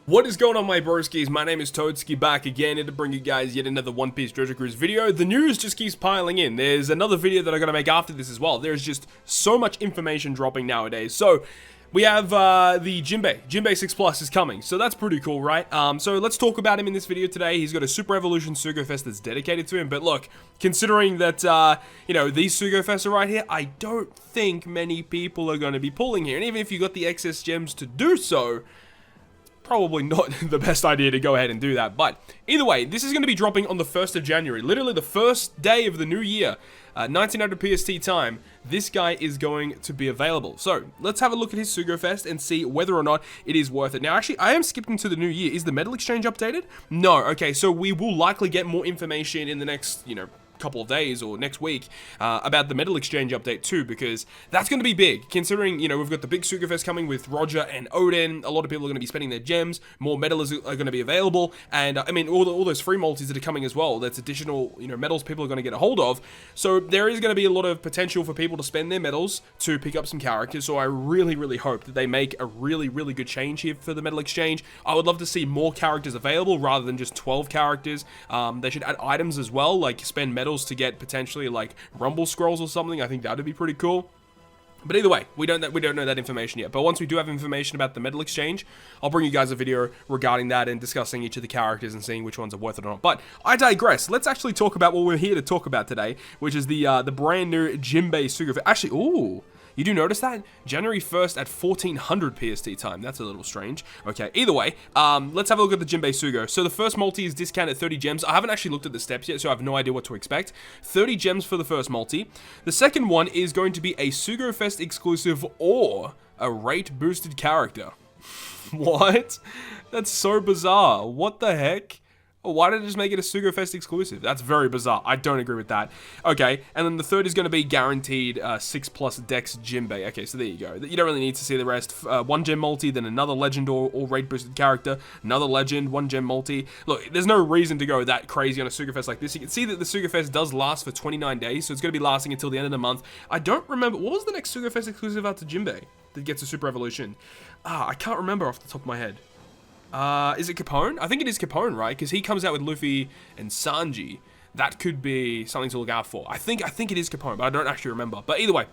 What is going on, my broskiis? My name is Toadskii, back again here to bring you guys yet another One Piece Treasure Cruise video. The news just keeps piling in. There's another video that I'm going to make after this as well. There's just so much information dropping nowadays. So, we have the Jinbe 6 Plus is coming, so that's pretty cool, right? So let's talk about him in this video today. He's got a Super Evolution Sugo Fest that's dedicated to him, but look, considering that, you know, these Sugo Fests are right here, I don't think many people are going to be pulling here, and even if you got the excess gems to do so, probably not the best idea to go ahead and do that. But either way, this is going to be dropping on the 1st of January, literally the first day of the new year, 1900 PST time. This guy is going to be available. So let's have a look at his Sugo Fest and see whether or not it is worth it. Now, actually, I am skipping to the new year. Is the medal exchange updated? No. Okay, so we will likely get more information in the next, you know, couple of days or next week about the medal exchange update too, because that's going to be big, considering, you know, we've got the big Sugo Fest coming with Roger and Odin. A lot of people are going to be spending their gems, more medals are going to be available, and I mean all those free multis that are coming as well. That's additional, you know, medals people are going to get a hold of. So there is going to be a lot of potential for people to spend their medals to pick up some characters. So I really hope that they make a really good change here for the medal exchange. I would love to see more characters available rather than just 12 characters. They should add items as well, like spend medals to get potentially like rumble scrolls or something. I think that would be pretty cool. But either way, we don't know that information yet. But once we do have information about the medal exchange, I'll bring you guys a video regarding that and discussing each of the characters and seeing which ones are worth it or not. But I digress. Let's actually talk about what we're here to talk about today, which is the brand new Jinbe Sugo. Actually, ooh. You do notice that? January 1st at 1400 PST time. That's a little strange. Okay, either way, let's have a look at the Jinbe Sugo. So the first multi is discounted at 30 gems. I haven't actually looked at the steps yet, so I have no idea what to expect. 30 gems for the first multi. The second one is going to be a Sugo Fest exclusive or a rate boosted character. What? That's so bizarre. What the heck? Why did it just make it a Sugo Fest exclusive? That's very bizarre. I don't agree with that. Okay, and then the third is going to be guaranteed 6+ Dex Jinbe. Okay, so there you go. You don't really need to see the rest. One gem multi, then another legend or rate boosted character, another legend, one gem multi. Look, there's no reason to go that crazy on a Sugo Fest like this. You can see that the Sugo Fest does last for 29 days, so it's going to be lasting until the end of the month. I don't remember, what was the next Sugo Fest exclusive after Jinbe that gets a Super Evolution? I can't remember off the top of my head. Is it Capone? I think it is Capone, right? Because he comes out with Luffy and Sanji. That could be something to look out for. I think it is Capone, but I don't actually remember. But either way,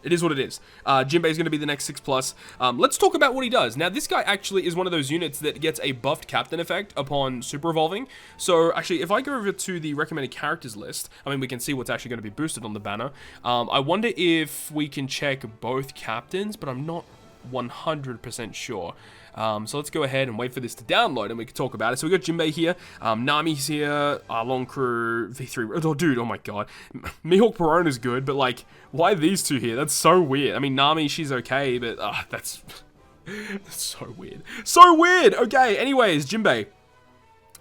it is what it is. Jinbe is going to be the next 6+. Let's talk about what he does. Now, this guy actually is one of those units that gets a buffed captain effect upon super evolving. So, actually, if I go over to the recommended characters list, I mean, we can see what's actually going to be boosted on the banner. I wonder if we can check both captains, but I'm not 100% sure. So let's go ahead and wait for this to download and we can talk about it. So we got Jinbe here, Nami's here, Long Crew, V3, oh dude, oh my god. Mihawk Perone is good, but like, why these two here? That's so weird. I mean, Nami, she's okay, but that's so weird. So weird! Okay, anyways, Jinbe.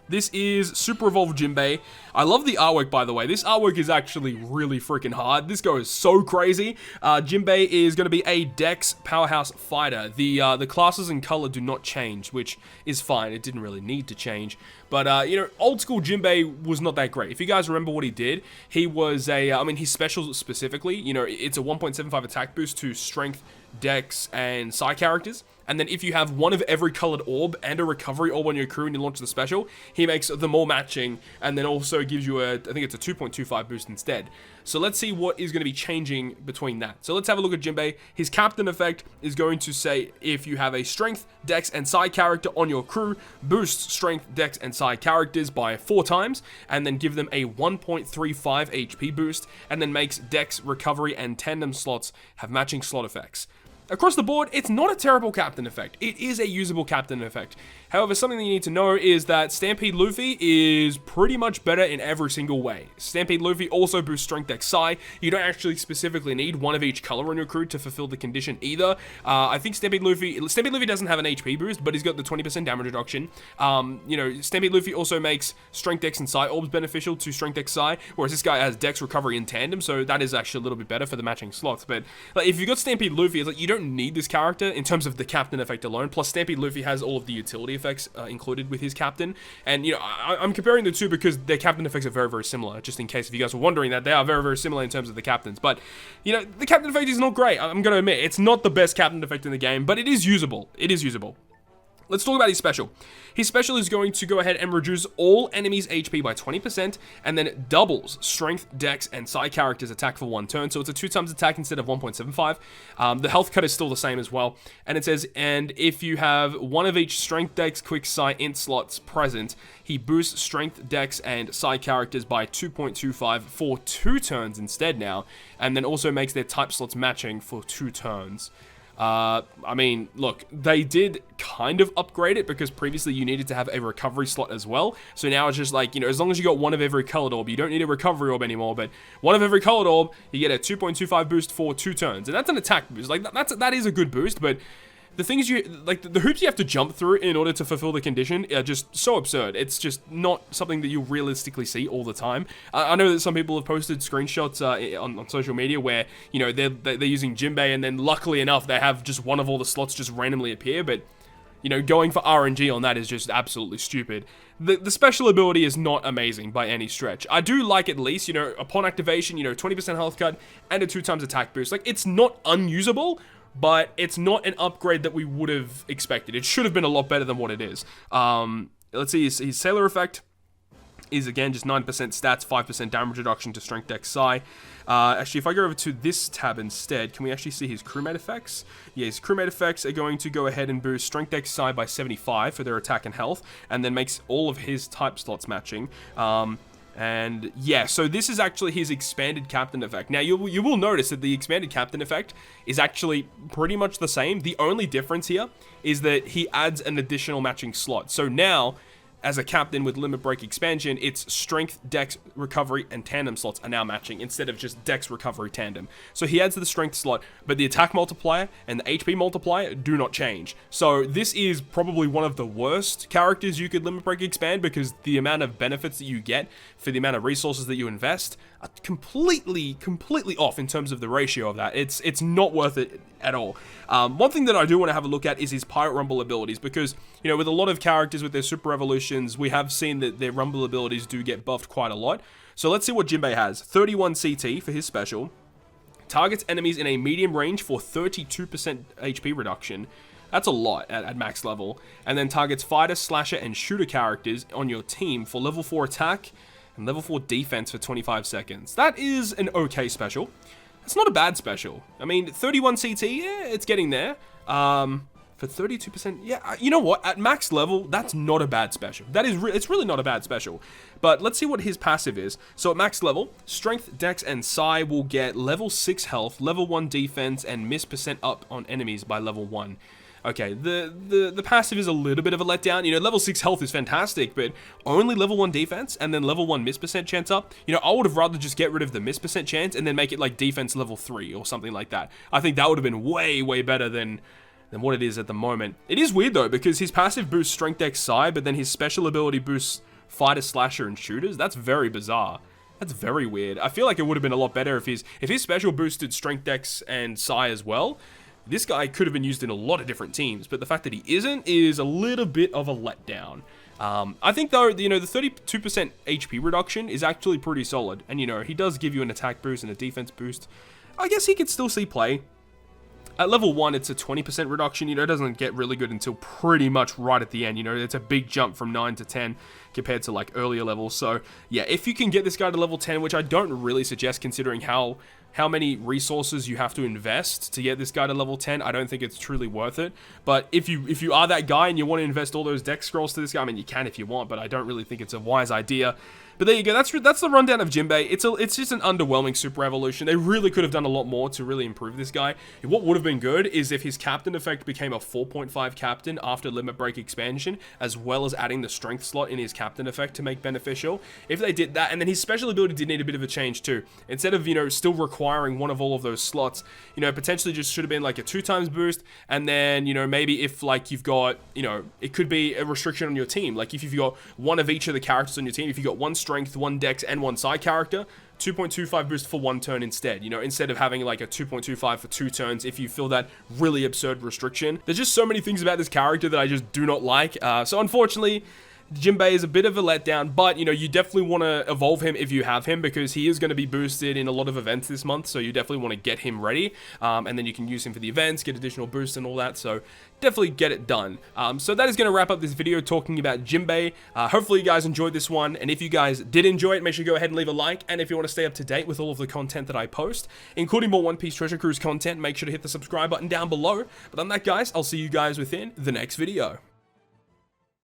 This is Super Evolved Jinbe. I love the artwork, by the way. This artwork is actually really freaking hard. This goes so crazy. Jinbe is going to be a Dex powerhouse fighter. The classes and color do not change, which is fine. It didn't really need to change. But, you know, old school Jinbe was not that great. If you guys remember what he did, he was I mean, his specials specifically, you know, it's a 1.75 attack boost to strength, Dex, and Psi characters. And then if you have one of every colored orb and a recovery orb on your crew and you launch the special, he makes them all matching and then also gives you I think it's a 2.25 boost instead. So let's see what is going to be changing between that. So let's have a look at Jinbe. His captain effect is going to say if you have a strength, Dex, and Psi character on your crew, boost strength, Dex, and Psi characters by 4 times, and then give them a 1.35 HP boost, and then makes Dex, recovery, and tandem slots have matching slot effects. Across the board, it's not a terrible captain effect. It is a usable captain effect. However, something that you need to know is that Stampede Luffy is pretty much better in every single way. Stampede Luffy also boosts Strength Dex Psi. You don't actually specifically need one of each color on your crew to fulfill the condition either. I think Stampede Luffy doesn't have an HP boost, but he's got the 20% damage reduction. You know, Stampede Luffy also makes Strength Dex and Psi orbs beneficial to Strength Dex Psi, whereas this guy has Dex, recovery, and tandem, so that is actually a little bit better for the matching slots. But like, if you got Stampede Luffy, it's like you don't need this character in terms of the captain effect alone. Plus, Stampede Luffy has all of the utility effects included with his captain. And, you know, I'm comparing the two because their captain effects are very similar, just in case if you guys were wondering that. They are very similar in terms of the captains. But, you know, the captain effect is not great. I'm going to admit, it's not the best captain effect in the game, but it is usable. It is usable. let's talk about his special. His special is going to go ahead and reduce all enemies' HP by 20%, and then doubles strength, dex, and side characters' attack for 1 turn. So it's a 2 times attack instead of 1.75. The health cut is still the same as well. And it says, and if you have one of each strength, dex, quick, psi, int slots present, he boosts strength, dex, and side characters by 2.25 for 2 turns instead now, and then also makes their type slots matching for 2 turns. I mean, look, they did kind of upgrade it because previously you needed to have a recovery slot as well. So now it's just like, you know, as long as you got one of every colored orb, you don't need a recovery orb anymore, but one of every colored orb, you get a 2.25 boost for 2 turns. And that's an attack boost. Like, that is a good boost, but the things the hoops you have to jump through in order to fulfill the condition are just so absurd. It's just not something that you realistically see all the time. I know that some people have posted screenshots on social media where, you know, they're using Jinbe, and then luckily enough, they have just one of all the slots just randomly appear, but, you know, going for RNG on that is just absolutely stupid. The special ability is not amazing by any stretch. I do like, at least, you know, upon activation, you know, 20% health cut and a 2 times attack boost. Like, it's not unusable, but it's not an upgrade that we would have expected. It should have been a lot better than what it is. Let's see, his Sailor effect is, again, just 9% stats, 5% damage reduction to strength, dex, psi. Actually, if I go over to this tab instead, can we actually see his crewmate effects? Yeah, his crewmate effects are going to go ahead and boost strength, dex, psi by 75 for their attack and health, and then makes all of his type slots matching. And yeah, so this is actually his expanded captain effect. Now, you will notice that the expanded captain effect is actually pretty much the same. The only difference here is that he adds an additional matching slot. So now, as a captain with limit break expansion, its strength, dex, recovery, and tandem slots are now matching instead of just dex, recovery, tandem. So he adds the strength slot, but the attack multiplier and the HP multiplier do not change. So this is probably one of the worst characters you could limit break expand, because the amount of benefits that you get for the amount of resources that you invest are completely off in terms of the ratio of that. It's not worth it at all. One thing that I do want to have a look at is his Pirate Rumble abilities, because, you know, with a lot of characters with their super evolutions, we have seen that their Rumble abilities do get buffed quite a lot. So let's see what Jinbe has. 31 CT for his special. Targets enemies in a medium range for 32% HP reduction. That's a lot at max level. And then targets fighter, slasher, and shooter characters on your team for level 4 attack and level 4 defense for 25 seconds. That is an okay special. It's not a bad special. I mean, 31 CT, yeah, it's getting there. For 32%, yeah, you know what? At max level, that's not a bad special. It's really not a bad special. But let's see what his passive is. So at max level, strength, dex, and psi will get level 6 health, level 1 defense, and miss % up on enemies by level 1. Okay, the passive is a little bit of a letdown. You know, level 6 health is fantastic, but only level 1 defense and then level 1 miss % chance up. You know, I would have rather just get rid of the miss % chance and then make it like defense level 3 or something like that. I think that would have been way better than what it is at the moment. It is weird though, because his passive boosts strength, dex, psi, but then his special ability boosts fighter, slasher, and shooters. That's very bizarre. That's very weird. I feel like it would have been a lot better if his special boosted strength, dex, and psi as well. This guy could have been used in a lot of different teams, but the fact that he isn't is a little bit of a letdown. I think though, you know, the 32% HP reduction is actually pretty solid, and you know, he does give you an attack boost and a defense boost. I guess he could still see play. At level 1, it's a 20% reduction. You know, it doesn't get really good until pretty much right at the end. You know, it's a big jump from 9 to 10 compared to like earlier levels. So yeah, if you can get this guy to level 10, which I don't really suggest considering how many resources you have to invest to get this guy to level 10, I don't think it's truly worth it. But if you are that guy and you want to invest all those dex scrolls to this guy, I mean, you can if you want, but I don't really think it's a wise idea. But there you go, that's the rundown of Jinbe. It's just an underwhelming super evolution. They really could have done a lot more to really improve this guy. What would have been good is if his captain effect became a 4.5 captain after limit break expansion, as well as adding the strength slot in his captain effect to make beneficial. If they did that, and then his special ability did need a bit of a change too. Instead of, you know, still requiring one of all of those slots, you know, potentially just should have been like a 2 times boost, and then, you know, maybe if like you've got, you know, it could be a restriction on your team. Like if you've got one of each of the characters on your team, if you've got one strength, 1 dex, and 1 side character, 2.25 boost for 1 turn instead, you know, instead of having like a 2.25 for 2 turns if you feel that really absurd restriction. There's just so many things about this character that I just do not like. So unfortunately, Jinbe is a bit of a letdown, but, you know, you definitely want to evolve him if you have him, because he is going to be boosted in a lot of events this month, so you definitely want to get him ready, and then you can use him for the events, get additional boosts and all that, so definitely get it done. So that is going to wrap up this video talking about Jinbe. Hopefully you guys enjoyed this one, and if you guys did enjoy it, make sure you go ahead and leave a like, and if you want to stay up to date with all of the content that I post, including more One Piece Treasure Cruise content, make sure to hit the subscribe button down below. But on that, guys, I'll see you guys within the next video.